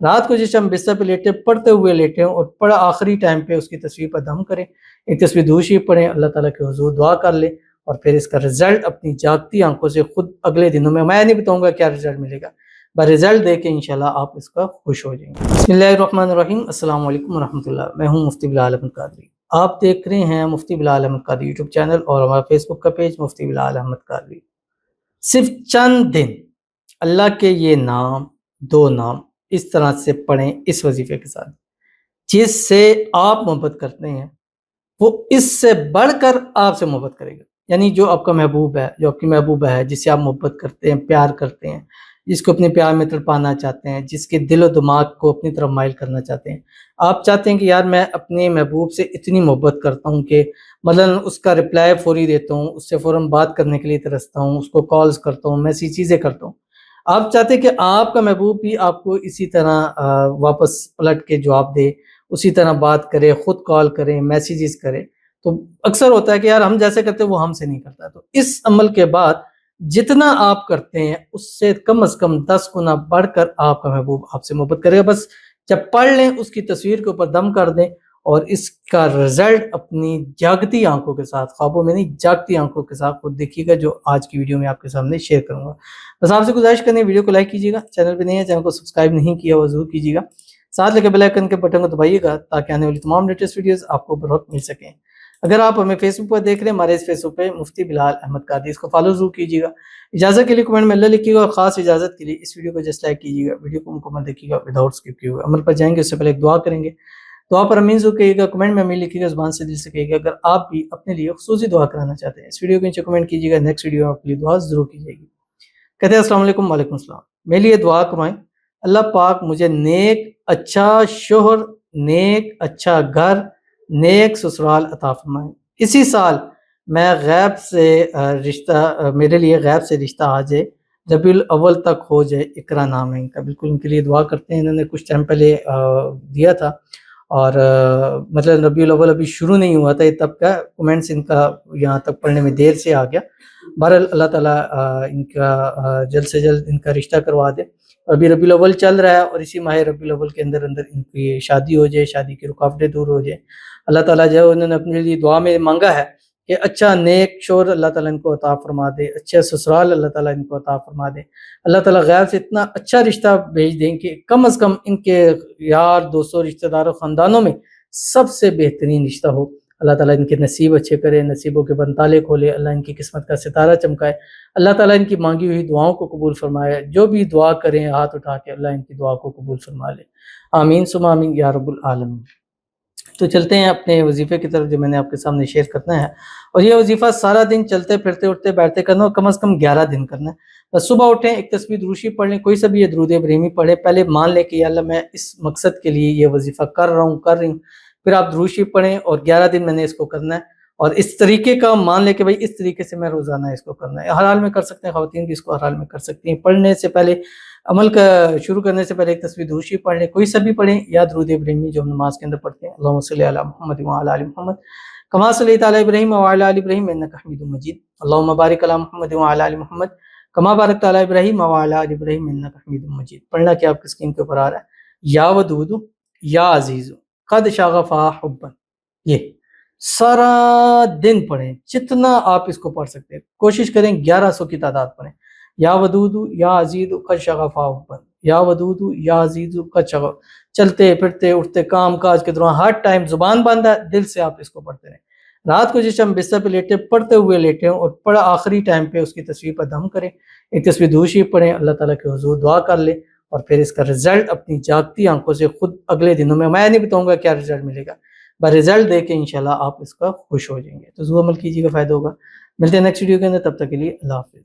رات کو جس ہم بستر پہ لیٹے پڑھتے ہوئے لیٹیں اور پڑھا آخری ٹائم پہ اس کی تصویر پر دم کریں، ایک تصویر دوشی پڑھیں، اللہ تعالیٰ کے حضور دعا کر لیں، اور پھر اس کا رزلٹ اپنی جاگتی آنکھوں سے خود اگلے دنوں میں نہیں بتاؤں گا کیا رزلٹ ملے گا، بس رزلٹ دے کے انشاءاللہ آپ اس کا خوش ہو جائیں گے۔ بسم اللہ الرحمن الرحیم، السلام علیکم ورحمۃ اللہ، میں ہوں مفتی بلال احمد قادری، آپ دیکھ رہے ہیں مفتی بلال احمد قادری یوٹیوب چینل اور ہمارا فیس بک کا پیج مفتی بلال احمد قادری۔ صرف چند دن اللہ کے یہ نام، دو نام اس طرح سے پڑھیں اس وظیفے کے ساتھ، جس سے آپ محبت کرتے ہیں وہ اس سے بڑھ کر آپ سے محبت کرے گا، یعنی جو آپ کا محبوب ہے، جو آپ کی محبوبہ ہے، جس سے آپ محبت کرتے ہیں، پیار کرتے ہیں، جس کو اپنے پیار میں تڑپانا چاہتے ہیں، جس کے دل و دماغ کو اپنی طرف مائل کرنا چاہتے ہیں، آپ چاہتے ہیں کہ یار میں اپنے محبوب سے اتنی محبت کرتا ہوں کہ مثلاً اس کا رپلائی فوری دیتا ہوں، اس سے فوراً بات کرنے کے لیے ترستا ہوں، اس کو کالز کرتا ہوں، میں ایسی چیزیں کرتا ہوں، آپ چاہتے ہیں کہ آپ کا محبوب بھی آپ کو اسی طرح واپس پلٹ کے جواب دے، اسی طرح بات کرے، خود کال کرے، میسیجز کرے، تو اکثر ہوتا ہے کہ یار ہم جیسے کرتے ہیں وہ ہم سے نہیں کرتا، تو اس عمل کے بعد جتنا آپ کرتے ہیں اس سے کم از کم 10 گنا بڑھ کر آپ کا محبوب آپ سے محبت کرے گا۔ بس جب پڑھ لیں اس کی تصویر کے اوپر دم کر دیں اور اس کا رزلٹ اپنی جاگتی آنکھوں کے ساتھ، خوابوں میں نہیں جاگتی آنکھوں کے ساتھ خود دیکھیے گا، جو آج کی ویڈیو میں آپ کے سامنے شیئر کروں گا۔ بس آپ سے گزارش کرنے ویڈیو کو لائک کیجیے گا، چینل پہ نہیں ہے چینل کو سبسکرائب نہیں کیا وہ ضرور کیجیے گا، ساتھ لے کے بیل آئیکن کے بٹن کو دبائیے گا تاکہ آنے والی تمام لیٹسٹ ویڈیوز آپ کو بر وقت مل سکیں۔ اگر آپ ہمیں فیس بک پر دیکھ رہے ہیں، ہمارے اس فیس بک پہ مفتی بلال احمد قادری، اس کو فالو ضرور کیجیے گا۔ اجازت کے لیے کمنٹ میں اللہ لکھیے گا، اور خاص اجازت کے لیے اس ویڈیو کو جسٹ لائک کیجیے گا، ویڈیو کو مکمل دیکھیے گا وداؤٹ اسکپ کیے ہوئے۔ عمل پر جائیں گے اس سے پہلے ایک دعا کریں گے، دعا پر امین ضرور کہیے گا، کمنٹ میں امین لکھیے گا، زبان سے دل سے کہیے گا۔ اگر آپ بھی اپنے لیے خصوصی دعا کرانا چاہتے ہیں اس ویڈیو کے نیچے کمنٹ کیجیے گا، نیکسٹ ویڈیو آپ کے لیے دعا ضرور کی جائے گی۔ کہتے ہیں السلام علیکم، وعلیکم السلام، میرے لیے دعا کروائیں اللہ پاک مجھے نیک اچھا شوہر، نیک اچھا گھر، نیک سسرال عطا فرمائیں۔ اسی سال میں غیب سے رشتہ، میرے لیے غیب سے رشتہ آ جائے، ربیع الاول تک ہو جائے، اقرا نام ہے ان کا، بالکل ان کے لیے دعا کرتے ہیں، انہوں نے کچھ ٹائم پہلے دیا تھا، اور مطلب ربیع الاول ابھی شروع نہیں ہوا تھا، یہ تب کا کومنٹس ان کا یہاں تک پڑھنے میں دیر سے آ گیا۔ بہرحال اللہ تعالیٰ ان کا جلد سے جلد ان کا رشتہ کروا دے۔ ابھی ربیع الاول چل رہا ہے اور اسی ماہ ربیع الاول کے اندر ان کی شادی ہو جائے، شادی کی رکاوٹیں دور ہو جائے۔ اللہ تعالیٰ جو ہے انہوں نے اپنے لیے دعا میں مانگا ہے کہ اچھا نیک شوہر اللہ تعالیٰ ان کو عطا فرما دے، اچھا سسرال اللہ تعالیٰ ان کو عطا فرما دے، اللہ تعالیٰ غیب سے اتنا اچھا رشتہ بھیج دیں کہ کم از کم ان کے یار دوستوں رشتہ داروں خاندانوں میں سب سے بہترین رشتہ ہو۔ اللہ تعالیٰ ان کے نصیب اچھے کرے، نصیبوں کے بنتالے کھولے، اللہ ان کی قسمت کا ستارہ چمکائے، اللہ تعالیٰ ان کی مانگی ہوئی دعاؤں کو قبول فرمائے، جو بھی دعا کریں ہاتھ اٹھا کے اللہ ان کی دعا کو قبول فرما لے، آمین ثم آمین یا رب العالمین۔ تو چلتے ہیں اپنے وظیفے کی طرف جو میں نے آپ کے سامنے شیئر کرنا ہے، اور یہ وظیفہ سارا دن چلتے پھرتے اٹھتے بیٹھتے کرنا، اور کم از کم 11 دن کرنا ہے۔ بس صبح اٹھیں، ایک تسبیح دروشی پڑھ لیں، کوئی سا بھی یہ درود ابراہیمی پڑھیں، پہلے مان لیں کہ یا اللہ میں اس مقصد کے لیے یہ وظیفہ کر رہی ہوں، پھر آپ دروشی پڑھیں، اور 11 دن میں نے اس کو کرنا ہے، اور اس طریقے کا مان لیں کہ بھائی اس طریقے سے میں روزانہ اس کو کرنا ہے، ہر حال میں کر سکتے ہیں، خواتین بھی اس کو ہر حال میں کر سکتی ہیں۔ پڑھنے سے پہلے، عمل کا شروع کرنے سے پہلے ایک تسبیح دروشی پڑھ لیں، کوئی سا بھی پڑھیں، یا درود ابراہیمی جو ہم نماز کے اندر پڑھتے ہیں، اللہم صلی علی محمد وعلی آل محمد کما صلیت علی ابراہیم وعلی آل ابراہیم انک حمید مجید، اللہم بارک علی محمد وعلی آل محمد کما بارکت علی ابراہیم وعلی آل ابراہیم انک حمید مجید۔ پڑھنا کیا آپ کی اسکرین کے اوپر آ رہا ہے، یا ودود یا عزیز قد شغفا حبا، یہ سارا دن پڑھیں، جتنا آپ اس کو پڑھ سکتے ہیں، کوشش کریں 1100 کی تعداد پڑھیں، یا ودود یا عزیز قد شغفا حبا، یا ودود یا عزیز قد شغفا، چلتے پھرتے اٹھتے کام کاج کے دوران ہر ٹائم زبان بند ہے، دل سے آپ اس کو پڑھتے رہیں۔ رات کو جس ہم بستر پہ لیٹے پڑھتے ہوئے لیٹیں اور پڑھا آخری ٹائم پہ اس کی تصویر پر دم کریں، ایک تصویر دوشی پڑھیں، اللہ تعالیٰ کے حضور دعا کر لیں، اور پھر اس کا رزلٹ اپنی جاگتی آنکھوں سے خود اگلے دنوں میں نہیں بتاؤں گا کیا رزلٹ ملے گا، بس رزلٹ دے کے انشاءاللہ آپ اس کا خوش ہو جائیں گے۔ تو ضرور عمل کیجیے گا، فائدہ ہوگا۔ ملتے ہیں نیکسٹ ویڈیو کے اندر، تب تک کے لیے اللہ حافظ۔